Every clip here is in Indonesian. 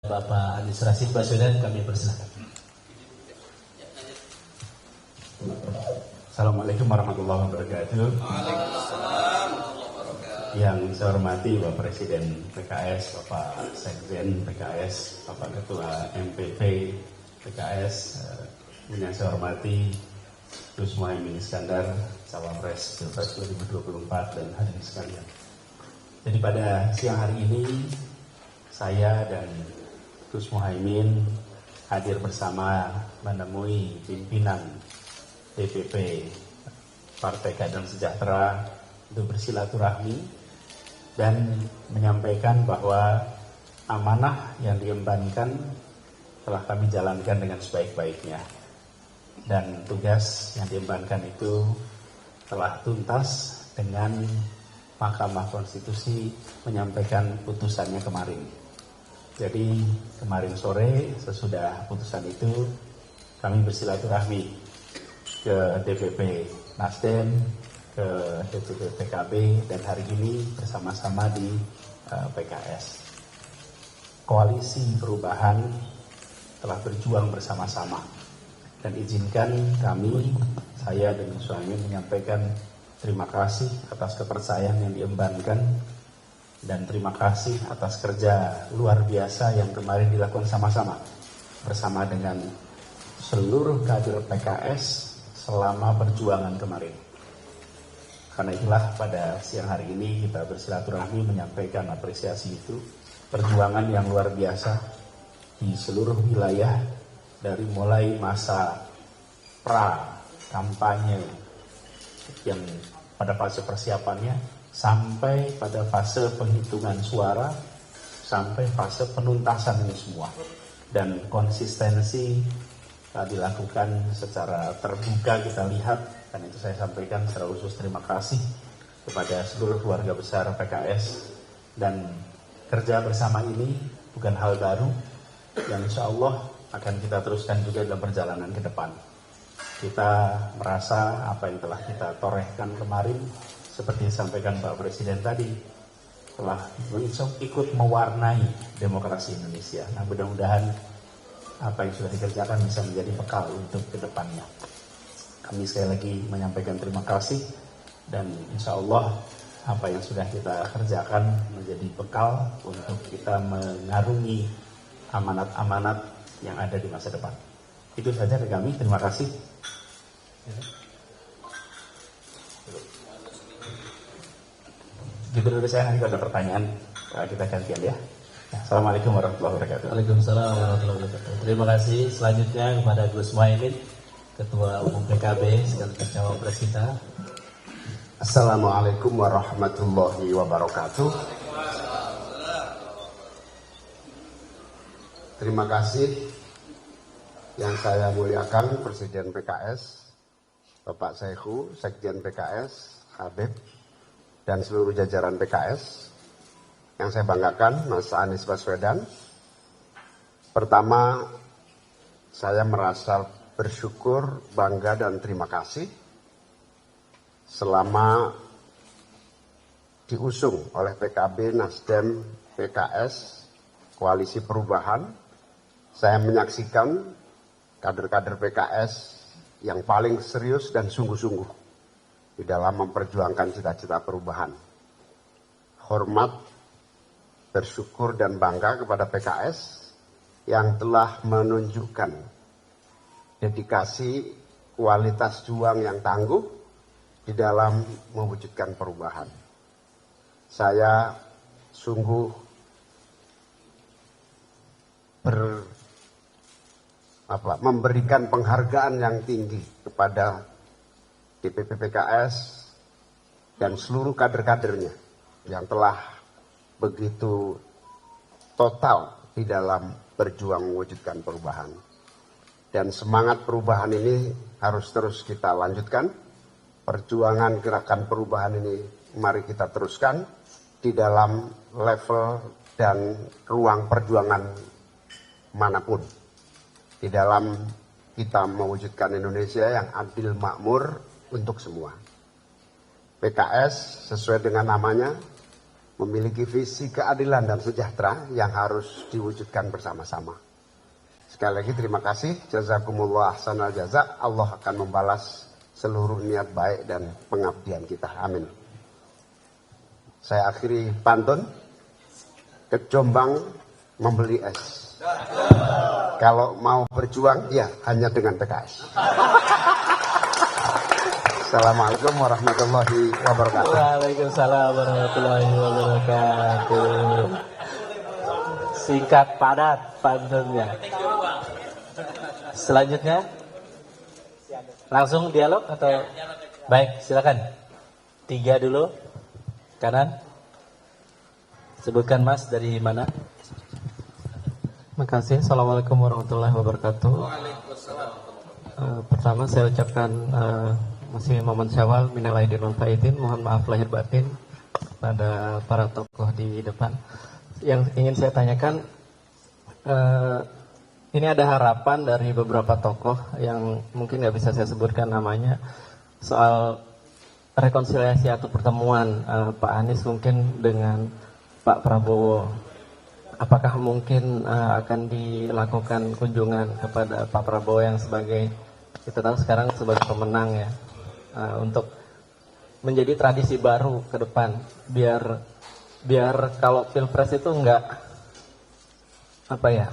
Bapak Anies Rashid Baswedan, kami persilakan. Assalamualaikum warahmatullahi wabarakatuh. Yang saya hormati Bapak Presiden PKS, Bapak Sekjen PKS, Bapak Ketua MPP PKS, yang saya hormati Gus Muhaimin Iskandar, Cawapres Pilpres 2024 dan hadirin sekalian. Jadi pada siang hari ini saya dan Gus Muhaimin hadir bersama menemui pimpinan DPP Partai Keadilan Sejahtera untuk bersilaturahmi dan menyampaikan bahwa amanah yang diembankan telah kami jalankan dengan sebaik-baiknya, dan tugas yang diembankan itu telah tuntas dengan Mahkamah Konstitusi menyampaikan putusannya kemarin. Jadi kemarin sore sesudah putusan itu kami bersilaturahmi ke DPP Nasdem, ke DPP PKB, dan hari ini bersama-sama di PKS. Koalisi perubahan telah berjuang bersama-sama, dan izinkan kami, saya dan Gus Muhaimin menyampaikan terima kasih atas kepercayaan yang diembankan dan terima kasih atas kerja luar biasa yang kemarin dilakukan sama-sama bersama dengan seluruh kader PKS selama perjuangan kemarin. Karena itulah pada siang hari ini kita bersilaturahmi menyampaikan apresiasi itu, perjuangan yang luar biasa di seluruh wilayah, dari mulai masa pra kampanye yang pada fase persiapannya sampai pada fase penghitungan suara, sampai fase penuntasan ini semua, dan konsistensi dilakukan secara terbuka kita lihat, dan itu saya sampaikan secara khusus terima kasih kepada seluruh keluarga besar PKS. Dan kerja bersama ini bukan hal baru yang insya Allah akan kita teruskan juga dalam perjalanan ke depan. Kita merasa apa yang telah kita torehkan kemarin, seperti disampaikan Pak Presiden tadi, telah ikut mewarnai demokrasi Indonesia. Nah, mudah-mudahan apa yang sudah dikerjakan bisa menjadi bekal untuk kedepannya. Kami sekali lagi menyampaikan terima kasih, dan insya Allah apa yang sudah kita kerjakan menjadi bekal untuk kita mengarungi amanat-amanat yang ada di masa depan. Itu saja dari kami, terima kasih. Gitu dulu saya, nanti ada pertanyaan kita gantian ya. Assalamualaikum warahmatullahi wabarakatuh. Waalaikumsalam warahmatullahi wabarakatuh. Terima kasih. Selanjutnya kepada Gus Muhaimin, Ketua Umum PKB sekaligus Cawapres kita. Assalamualaikum warahmatullahi wabarakatuh. Terima kasih yang saya muliakan Presiden PKS, Bapak Saihu, Sekjen PKS, Habib, dan seluruh jajaran PKS. Yang saya banggakan, Mas Anies Baswedan. Pertama, saya merasa bersyukur, bangga, dan terima kasih selama diusung oleh PKB, Nasdem, PKS, Koalisi Perubahan. Saya menyaksikan kader-kader PKS yang paling serius dan sungguh-sungguh di dalam memperjuangkan cita-cita perubahan. Hormat, bersyukur dan bangga kepada PKS yang telah menunjukkan dedikasi, kualitas juang yang tangguh di dalam mewujudkan perubahan. Saya sungguh memberikan penghargaan yang tinggi kepada DPP PKS dan seluruh kader-kadernya yang telah begitu total di dalam berjuang mewujudkan perubahan. Dan semangat perubahan ini harus terus kita lanjutkan. Perjuangan gerakan perubahan ini mari kita teruskan di dalam level dan ruang perjuangan manapun. Di dalam kita mewujudkan Indonesia yang adil makmur untuk semua. PKS sesuai dengan namanya memiliki visi keadilan dan sejahtera yang harus diwujudkan bersama-sama. Sekali lagi terima kasih, jazakumullah ahsanal jaza. Allah akan membalas seluruh niat baik dan pengabdian kita. Amin. Saya akhiri pantun, ke Jombang membeli es. Kalau mau berjuang, ya hanya dengan PKS. Assalamualaikum warahmatullahi wabarakatuh. Waalaikumsalam warahmatullahi wabarakatuh. Singkat padat pantunnya. Selanjutnya langsung dialog atau baik, silakan. 3 dulu. Kanan. Sebutkan Mas dari mana? Makasih. Assalamualaikum warahmatullahi wabarakatuh. Pertama saya ucapkan masih momen Syawal, minal aidin wal faizin, mohon maaf lahir batin pada para tokoh di depan. Yang ingin saya tanyakan, ini ada harapan dari beberapa tokoh yang mungkin nggak bisa saya sebutkan namanya, soal rekonsiliasi atau pertemuan Pak Anies mungkin dengan Pak Prabowo. Apakah mungkin akan dilakukan kunjungan kepada Pak Prabowo yang sebagai, kita tahu sekarang sebagai pemenang ya, untuk menjadi tradisi baru ke depan, biar kalau pilpres itu enggak apa ya,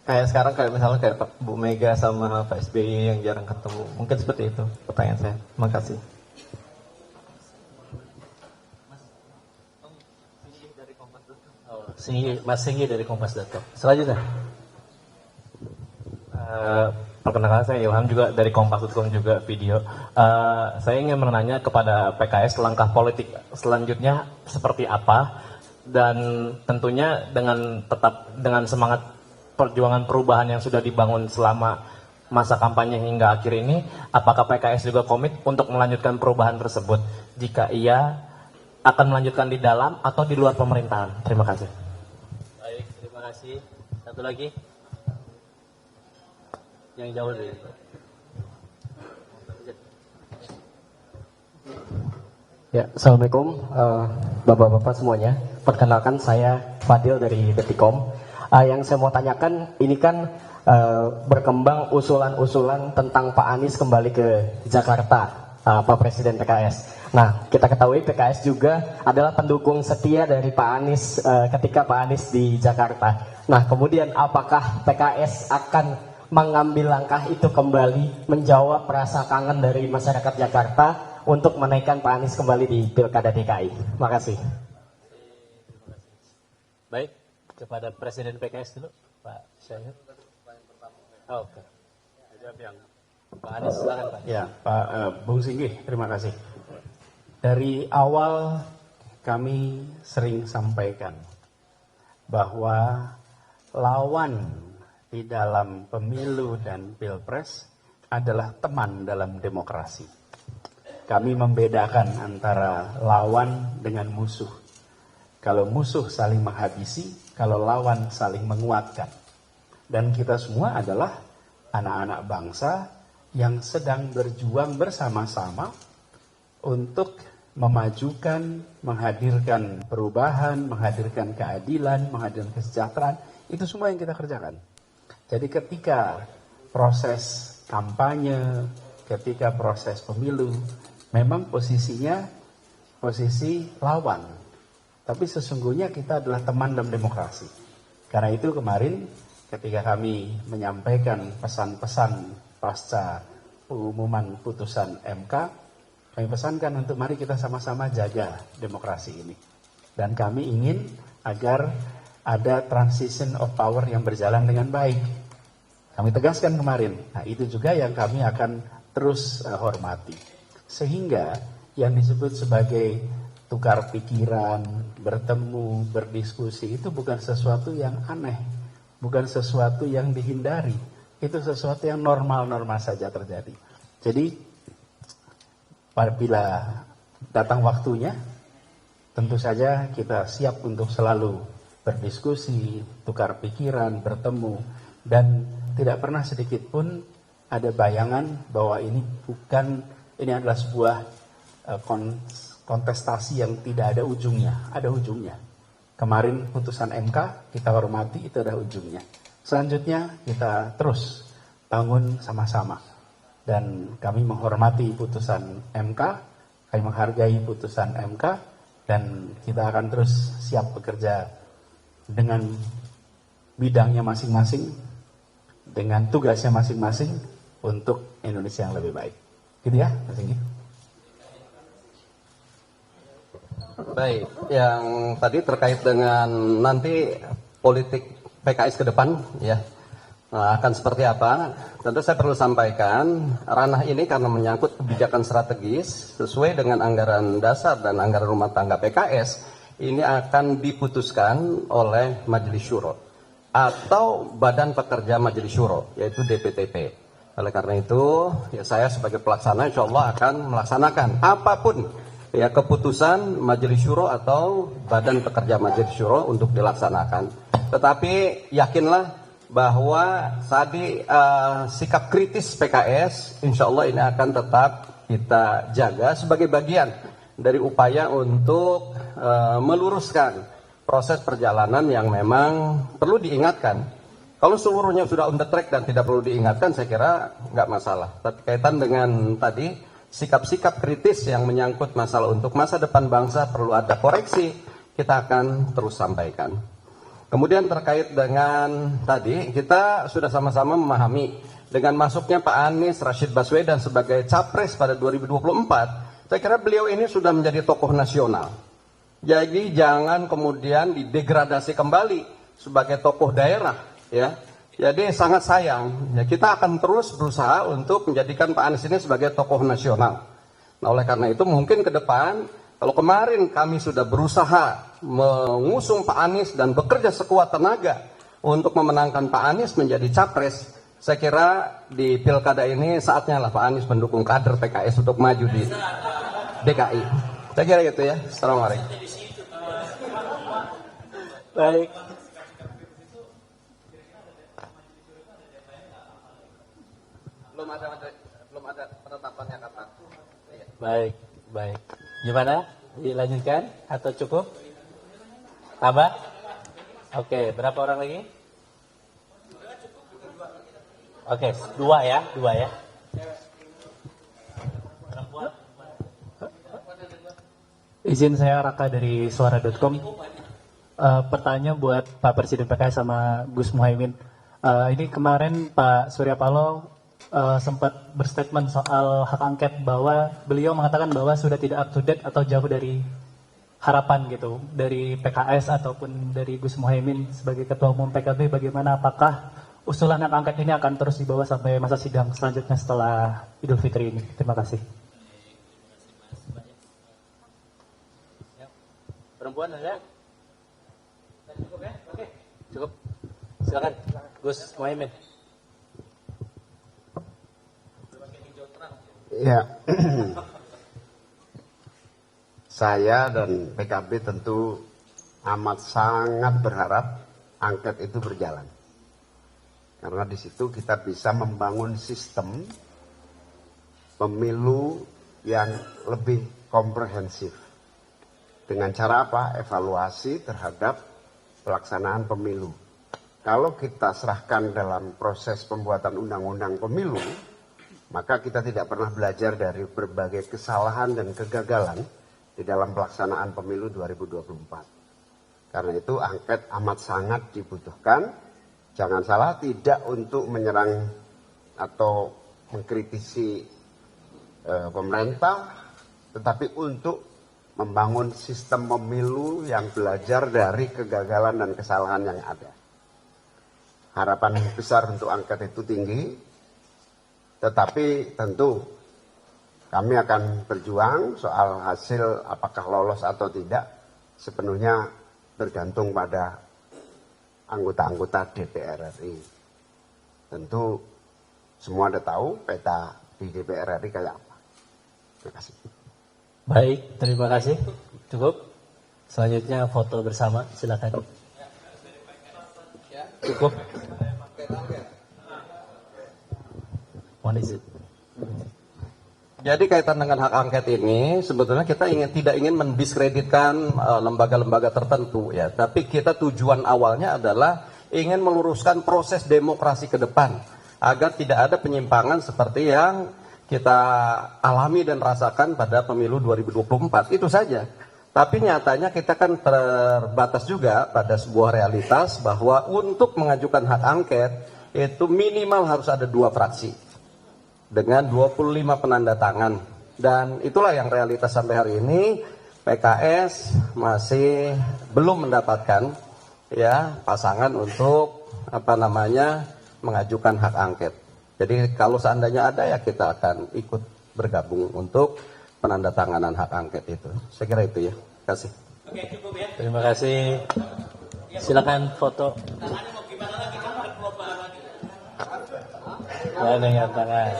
kayak sekarang kayak misalnya kayak Bu Mega sama Pak SBY yang jarang ketemu, mungkin seperti itu pertanyaan saya. Terima kasih. Mas Singgi dari Kompas.com. Selanjutnya. Perkenalkan saya Ilham juga dari Kompas.com juga video. Saya ingin menanya kepada PKS langkah politik selanjutnya seperti apa, dan tentunya tetap dengan semangat perjuangan perubahan yang sudah dibangun selama masa kampanye hingga akhir ini, apakah PKS juga komit untuk melanjutkan perubahan tersebut? Jika iya, akan melanjutkan di dalam atau di luar pemerintahan? Terima kasih. Baik, terima kasih. Satu lagi. Yang jauh dari itu. Ya, assalamualaikum bapak-bapak semuanya. Perkenalkan saya Fadil dari Detikom. Yang saya mau tanyakan, ini kan berkembang usulan-usulan tentang Pak Anies kembali ke Jakarta, Pak Presiden PKS. Nah, kita ketahui PKS juga adalah pendukung setia dari Pak Anies ketika Pak Anies di Jakarta. Nah, kemudian apakah PKS akan mengambil langkah itu kembali menjawab rasa kangen dari masyarakat Jakarta untuk menaikkan Pak Anies kembali di Pilkada DKI? Makasih. Baik, kepada Presiden PKS dulu, Pak Syahir. Oh, oke. Pak Anies, silakan Pak. Ya, Pak Bung Singgih, terima kasih. Dari awal kami sering sampaikan bahwa lawan di dalam pemilu dan pilpres adalah teman dalam demokrasi. Kami membedakan antara lawan dengan musuh. Kalau musuh saling menghabisi, kalau lawan saling menguatkan. Dan kita semua adalah anak-anak bangsa yang sedang berjuang bersama-sama untuk memajukan, menghadirkan perubahan, menghadirkan keadilan, menghadirkan kesejahteraan. Itu semua yang kita kerjakan. Jadi ketika proses kampanye, ketika proses pemilu, memang posisinya posisi lawan. Tapi sesungguhnya kita adalah teman dalam demokrasi. Karena itu kemarin ketika kami menyampaikan pesan-pesan pasca pengumuman putusan MK, kami pesankan untuk mari kita sama-sama jaga demokrasi ini. Dan kami ingin agar ada transition of power yang berjalan dengan baik. Kami tegaskan kemarin. Nah, itu juga yang kami akan terus hormati. Sehingga yang disebut sebagai tukar pikiran, bertemu, berdiskusi, itu bukan sesuatu yang aneh. Bukan sesuatu yang dihindari. Itu sesuatu yang normal-normal saja terjadi. Jadi apabila datang waktunya, tentu saja kita siap untuk selalu berdiskusi, tukar pikiran, bertemu, dan tidak pernah sedikit pun ada bayangan bahwa ini adalah sebuah kontestasi yang tidak ada ujungnya, ada ujungnya. Kemarin putusan MK kita hormati, itu ada ujungnya. Selanjutnya kita terus bangun sama-sama. Dan kami menghormati putusan MK, kami menghargai putusan MK, dan kita akan terus siap bekerja dengan bidangnya masing-masing, dengan tugasnya masing-masing untuk Indonesia yang lebih baik. Gitu ya, Mas Inggi. Baik, yang tadi terkait dengan nanti politik PKS ke depan, ya, akan seperti apa? Tentu saya perlu sampaikan, ranah ini karena menyangkut kebijakan strategis sesuai dengan anggaran dasar dan anggaran rumah tangga PKS, ini akan diputuskan oleh Majelis Syuro atau Badan Pekerja Majelis Syuro, yaitu DPTP. Oleh karena itu, ya saya sebagai pelaksana insya Allah akan melaksanakan apapun ya keputusan Majelis Syuro atau Badan Pekerja Majelis Syuro untuk dilaksanakan. Tetapi yakinlah bahwa tadi sikap kritis PKS insya Allah ini akan tetap kita jaga sebagai bagian dari upaya untuk meluruskan proses perjalanan yang memang perlu diingatkan. Kalau seluruhnya sudah on the track dan tidak perlu diingatkan, saya kira nggak masalah. Tapi kaitan dengan tadi sikap-sikap kritis yang menyangkut masalah untuk masa depan bangsa perlu ada koreksi, kita akan terus sampaikan. Kemudian terkait dengan tadi, kita sudah sama-sama memahami dengan masuknya Pak Anies Rashid Baswedan sebagai capres pada 2024, saya kira beliau ini sudah menjadi tokoh nasional. Jadi jangan kemudian didegradasi kembali sebagai tokoh daerah, ya. Jadi sangat sayang, ya, kita akan terus berusaha untuk menjadikan Pak Anies ini sebagai tokoh nasional. Nah, oleh karena itu mungkin ke depan, kalau kemarin kami sudah berusaha mengusung Pak Anies dan bekerja sekuat tenaga untuk memenangkan Pak Anies menjadi capres, saya kira di pilkada ini saatnya lah Pak Anies mendukung kader PKS untuk maju di DKI. Saya kira gitu ya. Assalamualaikum. Baik. Belum ada penetapannya kapan. Baik, baik. Gimana? Dilanjutkan atau cukup? Tambah? Oke, berapa orang lagi? Oke, dua ya. Izin saya Raka dari suara.com. Pertanyaan buat Pak Presiden PKS sama Gus Muhaimin. Ini kemarin Pak Surya Paloh sempat berstatement soal hak angket bahwa beliau mengatakan bahwa sudah tidak up to date atau jauh dari harapan gitu dari PKS ataupun dari Gus Muhaimin sebagai Ketua Umum PKB. Bagaimana, apakah usulan hak angket ini akan terus dibawa sampai masa sidang selanjutnya setelah Idul Fitri ini? Terima kasih. Perempuan ada? Cukup ya? Oke, cukup. Silakan, Gus Muhaimin. Ya, saya dan PKB tentu amat sangat berharap angket itu berjalan. Karena di situ kita bisa membangun sistem pemilu yang lebih komprehensif. Dengan cara apa? Evaluasi terhadap pelaksanaan pemilu. Kalau kita serahkan dalam proses pembuatan undang-undang pemilu, maka kita tidak pernah belajar dari berbagai kesalahan dan kegagalan di dalam pelaksanaan pemilu 2024. Karena itu angket amat sangat dibutuhkan. Jangan salah, tidak untuk menyerang atau mengkritisi pemerintah, tetapi untuk membangun sistem pemilu yang belajar dari kegagalan dan kesalahan yang ada. Harapan besar untuk angket itu tinggi. Tetapi tentu kami akan berjuang soal hasil apakah lolos atau tidak sepenuhnya bergantung pada anggota-anggota DPR RI. Tentu semua ada tahu peta di DPR RI kayak apa. Terima kasih. Baik, terima kasih. Cukup. Selanjutnya foto bersama, silakan. Cukup. What is it? Jadi kaitan dengan hak angket ini sebetulnya kita tidak ingin mendiskreditkan lembaga-lembaga tertentu ya, tapi kita tujuan awalnya adalah ingin meluruskan proses demokrasi ke depan agar tidak ada penyimpangan seperti yang kita alami dan rasakan pada pemilu 2024. Itu saja. Tapi nyatanya kita kan terbatas juga pada sebuah realitas bahwa untuk mengajukan hak angket itu minimal harus ada 2 fraksi dengan 25 penanda tangan, dan itulah yang realitas sampai hari ini. PKS masih belum mendapatkan ya pasangan untuk mengajukan hak angket. Jadi kalau seandainya ada ya kita akan ikut bergabung untuk penandatanganan hak angket itu. Saya kira itu ya. Terima kasih. Oke, cukup ya. Terima kasih. Silakan foto. Ya, dengan tangan.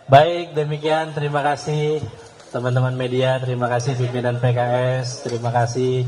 Baik, demikian. Terima kasih teman-teman media, terima kasih pimpinan PKS, terima kasih.